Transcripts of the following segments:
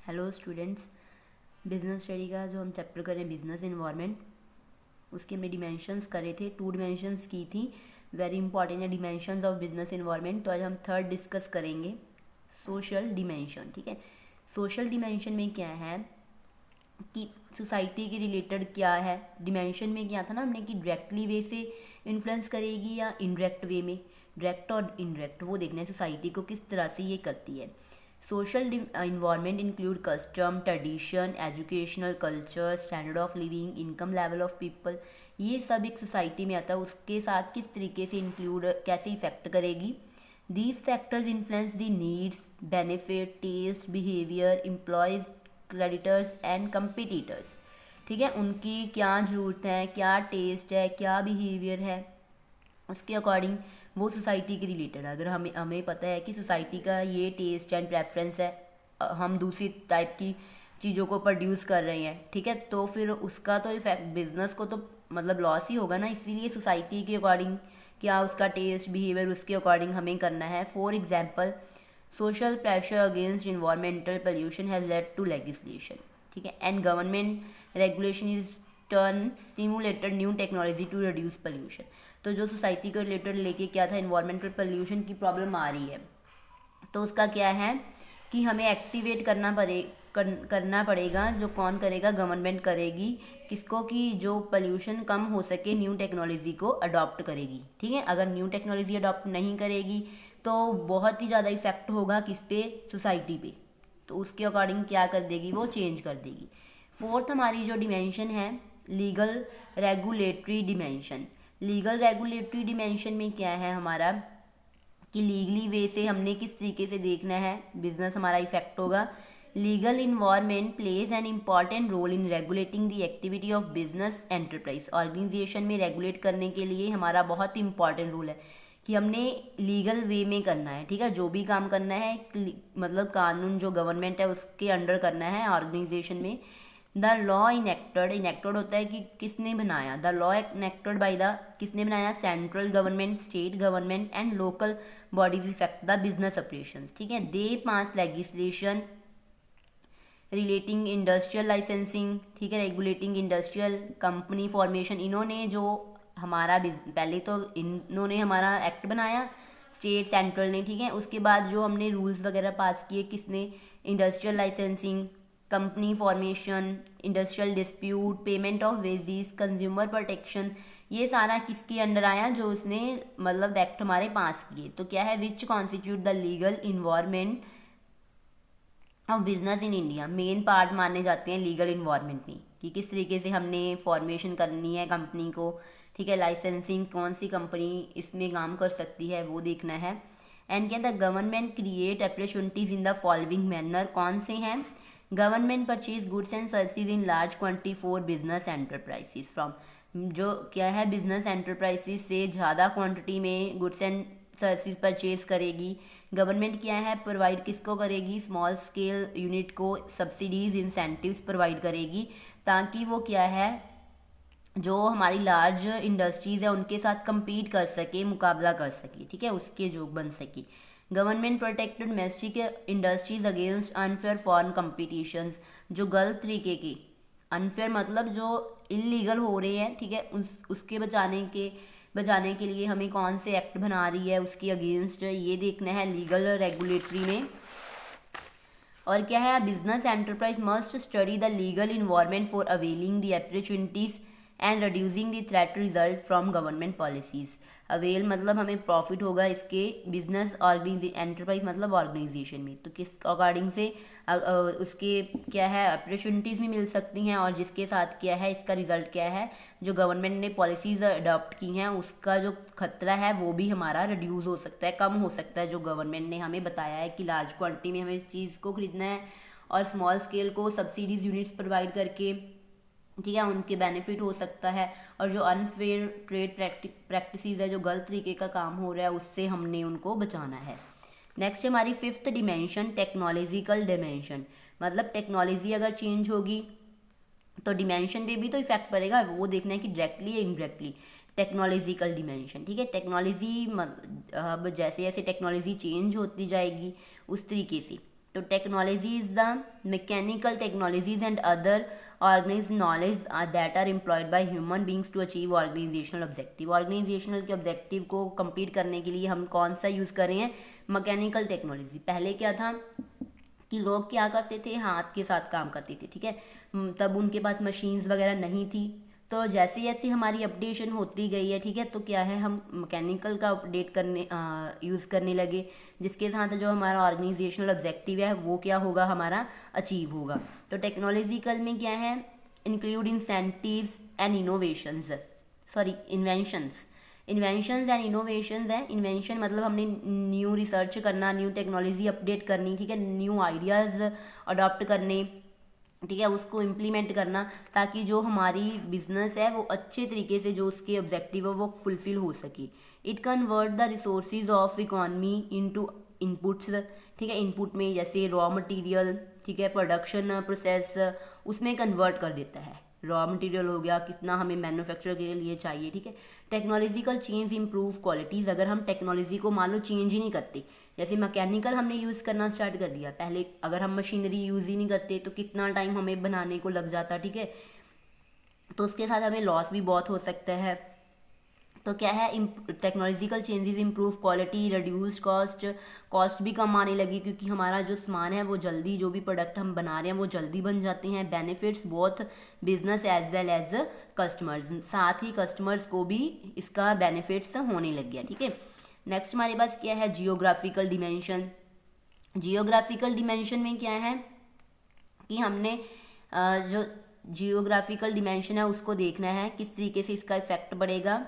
Hello students, business study का जो हम चैप्टर कर रहे हैं बिजनेस इन्वायरमेंट, उसके हमने डिमेंशंस करे थे। 2 डिमेंशंस की थी, वेरी इंपॉर्टेंट है डिमेंशंस ऑफ बिजनेस इन्वायरमेंट। तो आज हम थर्ड डिस्कस करेंगे, सोशल डिमेंशन। ठीक है, सोशल डिमेंशन में क्या है कि सोसाइटी के रिलेटेड क्या है। डिमेंशन में क्या था ना हमने कि डायरेक्टली वे से इन्फ्लुएंस करेगी या इनडायरेक्ट वे में, डायरेक्ट और इनडायरेक्ट, वो देखना है सोसाइटी को किस तरह से ये करती है। Social environment include custom, tradition, educational culture, standard of living, income level of people, ये सब एक सोसाइटी में आता है। उसके साथ किस तरीके से इंक्लूड, कैसे इफेक्ट करेगी। These factors influence the needs, benefit, taste, behaviour, employees, creditors and competitors. ठीक है, उनकी क्या ज़रूरत है, क्या टेस्ट है, क्या बिहेवियर है, उसके अकॉर्डिंग वो सोसाइटी के रिलेटेड। अगर हमें हमें पता है कि सोसाइटी का ये टेस्ट एंड प्रेफरेंस है, हम दूसरी टाइप की चीज़ों को प्रोड्यूस कर रहे हैं, ठीक है, तो फिर उसका तो इफेक्ट बिजनेस को तो मतलब लॉस ही होगा ना। इसीलिए सोसाइटी के अकॉर्डिंग क्या उसका टेस्ट, बिहेवियर, उसके अकॉर्डिंग हमें करना है। For example, social pressure against environmental pollution has led to legislation. ठीक है, and government regulation is turn stimulated new technology to reduce pollution. तो जो सोसाइटी को रिलेटेड लेके क्या था, इन्वायरमेंटल पोल्यूशन की प्रॉब्लम आ रही है, तो उसका क्या है कि हमें एक्टिवेट करना पड़ेगा। जो कौन करेगा, गवर्नमेंट करेगी। किसको, कि जो पोल्यूशन कम हो सके न्यू टेक्नोलॉजी को अडॉप्ट करेगी। ठीक है, अगर न्यू टेक्नोलॉजी अडॉप्ट नहीं करेगी तो बहुत ही ज़्यादा इफेक्ट होगा किस पे, सोसाइटी पे। तो उसके अकॉर्डिंग क्या कर देगी, वो चेंज कर देगी। फोर्थ हमारी जो डिमेंशन है, legal regulatory dimension. Legal regulatory dimension में क्या है हमारा कि लीगली वे से हमने किस तरीके से देखना है, बिजनेस हमारा इफेक्ट होगा। Legal environment plays an important role in regulating the activity of business enterprise. Organisation में रेगुलेट करने के लिए हमारा बहुत इंपॉर्टेंट रोल है कि हमने लीगल वे में करना है। ठीक है, जो भी काम करना है मतलब कानून जो गवर्नमेंट है उसके अंडर करना है ऑर्गेनाइजेशन में। द लॉ इनेक्टेड, इनेक्टेड होता है कि किसने बनाया, the law enacted by the, किसने बनाया, central government, state government and local bodies effect the business operations. ठीक है, दे पास लेजिस्लेशन रिलेटिंग इंडस्ट्रियल लाइसेंसिंग। ठीक है, रेगुलेटिंग इंडस्ट्रियल कंपनी फॉर्मेशन। इन्होंने जो हमारा पहले तो इन्होंने हमारा एक्ट बनाया, स्टेट सेंट्रल ने। ठीक है, उसके बाद जो हमने रूल्स वगैरह पास किए, किसने, industrial licensing, company formation, industrial dispute, payment of wages, consumer protection, ये सारा किसके अंडर आया, जो उसने मतलब एक्ट हमारे पास किए। तो क्या है, which constitute the legal environment of business in India. Main part माने जाते हैं लीगल इन्वायरमेंट में कि किस तरीके से हमने फॉर्मेशन करनी है कंपनी को। ठीक है, लाइसेंसिंग, कौन सी कंपनी इसमें काम कर सकती है वो देखना है। एंड क्या, the government create opportunities in the following manner. कौन से हैं, government purchase goods and services in large quantity for business enterprises from. जो क्या है, बिजनेस एंटरप्राइजेज से ज़्यादा क्वांटिटी में गुड्स एंड सर्विसेज परचेज करेगी। गवर्नमेंट क्या है, प्रोवाइड किसको करेगी, स्मॉल स्केल यूनिट को सब्सिडीज, इंसेंटिव्स प्रोवाइड करेगी, ताकि वो क्या है, जो हमारी लार्ज इंडस्ट्रीज़ है उनके साथ compete कर सके, मुकाबला कर सके। ठीक है, उसके जो बन सके। Government protected domestic industries against unfair foreign competitions. जो गलत तरीके के, अनफेयर मतलब जो इलीगल हो रहे हैं, ठीक है, उसके बचाने के लिए हमें कौन से एक्ट बना रही है, उसके अगेंस्ट ये देखना है लीगल रेगुलेटरी में। और क्या है, business enterprise must study the legal environment for availing the opportunities and reducing the threat result from government policies. Avail मतलब हमें प्रॉफिट होगा इसके, बिजनेस एंटरप्राइज मतलब ऑर्गेनाइजेशन में, तो किस अकॉर्डिंग से उसके क्या है, अपॉर्चुनिटीज़ भी मिल सकती हैं, और जिसके साथ क्या है, इसका रिजल्ट क्या है, जो गवर्नमेंट ने पॉलिसीज़ अडॉप्ट की हैं उसका जो खतरा है वो भी हमारा रिड्यूस हो सकता है, कम हो सकता है। जो गवर्नमेंट ने हमें बताया है कि लार्ज क्वांटिटी में हमें इस चीज़ को खरीदना है और स्मॉल स्केल को सब्सिडीज यूनिट्स प्रोवाइड करके, ठीक है, उनके बेनिफिट हो सकता है। और जो अनफेयर ट्रेड प्रैक्टिसेस है, जो गलत तरीके का काम हो रहा है, उससे हमने उनको बचाना है। नेक्स्ट हमारी फिफ्थ डिमेंशन, टेक्नोलॉजिकल डिमेंशन। मतलब टेक्नोलॉजी अगर चेंज होगी तो डिमेंशन पे भी तो इफेक्ट पड़ेगा, वो देखना है कि डायरेक्टली या इनडायरेक्टली। टेक्नोलॉजिकल डिमेंशन, ठीक है, टेक्नोलॉजी अब जैसे जैसे टेक्नोलॉजी चेंज होती जाएगी उस तरीके से तो technology is the mechanical technologies and other organise knowledge that are employed by human beings to achieve organisational objective. Organisational के ऑब्जेक्टिव को कंप्लीट करने के लिए हम कौन सा यूज़ कर रहे हैं, मैकेनिकल टेक्नोलॉजी। पहले क्या था कि लोग क्या करते थे, हाथ के साथ काम करते थे, ठीक है, तब उनके पास मशीन्स वगैरह नहीं थी। तो जैसे जैसे हमारी अपडेशन होती गई है, ठीक है, तो क्या है, हम मैकेनिकल का अपडेट करने यूज़ करने लगे, जिसके साथ जो हमारा ऑर्गेनाइजेशनल ऑब्जेक्टिव है वो क्या होगा, हमारा अचीव होगा। तो टेक्नोलॉजिकल में क्या है, include incentives and innovations, sorry inventions and innovations है। इन्वेंशन मतलब हमने न्यू रिसर्च करना, न्यू टेक्नोलॉजी अपडेट करनी, ठीक है, न्यू आइडियाज़ अडॉप्ट करने, ठीक है, उसको इम्प्लीमेंट करना, ताकि जो हमारी बिजनेस है वो अच्छे तरीके से जो उसके ऑब्जेक्टिव है वो फुलफिल हो सके। It convert the resources of economy into inputs, ठीक है, इनपुट में जैसे रॉ मटेरियल, ठीक है, प्रोडक्शन प्रोसेस, उसमें कन्वर्ट कर देता है। रॉ मटेरियल हो गया, कितना हमें मैन्युफैक्चर के लिए चाहिए, ठीक है। टेक्नोलॉजिकल चेंज इंप्रूव क्वालिटीज़, अगर हम टेक्नोलॉजी को मान लो चेंज ही नहीं करते, जैसे मैकेनिकल हमने यूज़ करना स्टार्ट कर दिया, पहले अगर हम मशीनरी यूज़ ही नहीं करते तो कितना टाइम हमें बनाने को लग जाता, ठीक है, तो उसके साथ हमें लॉस भी बहुत हो सकता है। तो क्या है, technological changes improve quality, reduce cost भी कम आने लगी, क्योंकि हमारा जो सामान है वो जल्दी, जो भी प्रोडक्ट हम बना रहे हैं वो जल्दी बन जाते हैं। Benefits both business as well as customers, साथ ही कस्टमर्स को भी इसका बेनिफिट्स होने लग गया, ठीक है। नेक्स्ट हमारे पास क्या है, जियोग्राफिकल डिमेंशन। जियोग्राफिकल डिमेंशन में क्या है कि हमने जो जियोग्राफिकल डिमेंशन है उसको देखना है किस तरीके से इसका इफेक्ट पड़ेगा,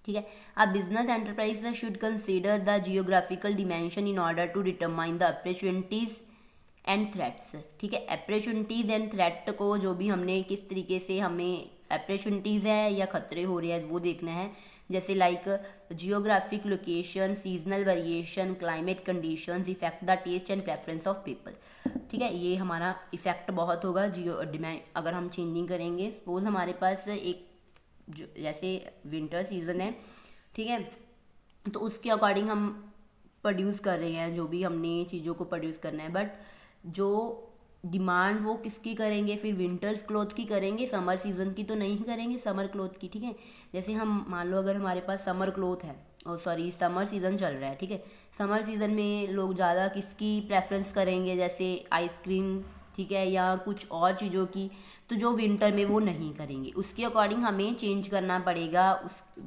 ठीक है। A business enterprise should consider the geographical dimension in order to determine the opportunities and threats, ठीक है। अपॉर्चुनिटीज एंड थ्रेट को जो भी हमने किस तरीके से हमें अपॉर्चुनिटीज़ है या खतरे हो रहे हैं वो देखना है, जैसे like geographic location, seasonal variation, climate conditions effect the taste and preference of people, ठीक है। ये हमारा इफेक्ट बहुत होगा जियो डिमांड अगर हम चेंजिंग करेंगे। सपोज हमारे पास एक जो जैसे विंटर सीजन है, ठीक है, तो उसके अकॉर्डिंग हम प्रोड्यूस कर रहे हैं जो भी हमने चीज़ों को प्रोड्यूस करना है, बट जो डिमांड वो किसकी करेंगे, फिर विंटर्स क्लोथ की करेंगे, समर सीजन की तो नहीं करेंगे, समर क्लोथ की, ठीक है। जैसे हम मान लो अगर हमारे पास समर क्लोथ है, और सॉरी समर सीज़न चल रहा है, ठीक है, समर सीज़न में लोग ज़्यादा किसकी प्रेफरेंस करेंगे, जैसे आइसक्रीम, ठीक है, या कुछ और चीज़ों की, तो जो विंटर में वो नहीं करेंगे। उसके अकॉर्डिंग हमें चेंज करना पड़ेगा,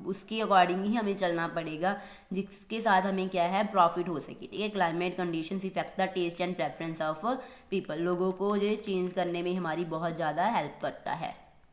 उसके अकॉर्डिंग ही हमें चलना पड़ेगा, जिसके साथ हमें क्या है, प्रॉफिट हो सके, ठीक है। Climate conditions effect the taste and preference of people, लोगों को ये चेंज करने में हमारी बहुत ज़्यादा हेल्प करता है।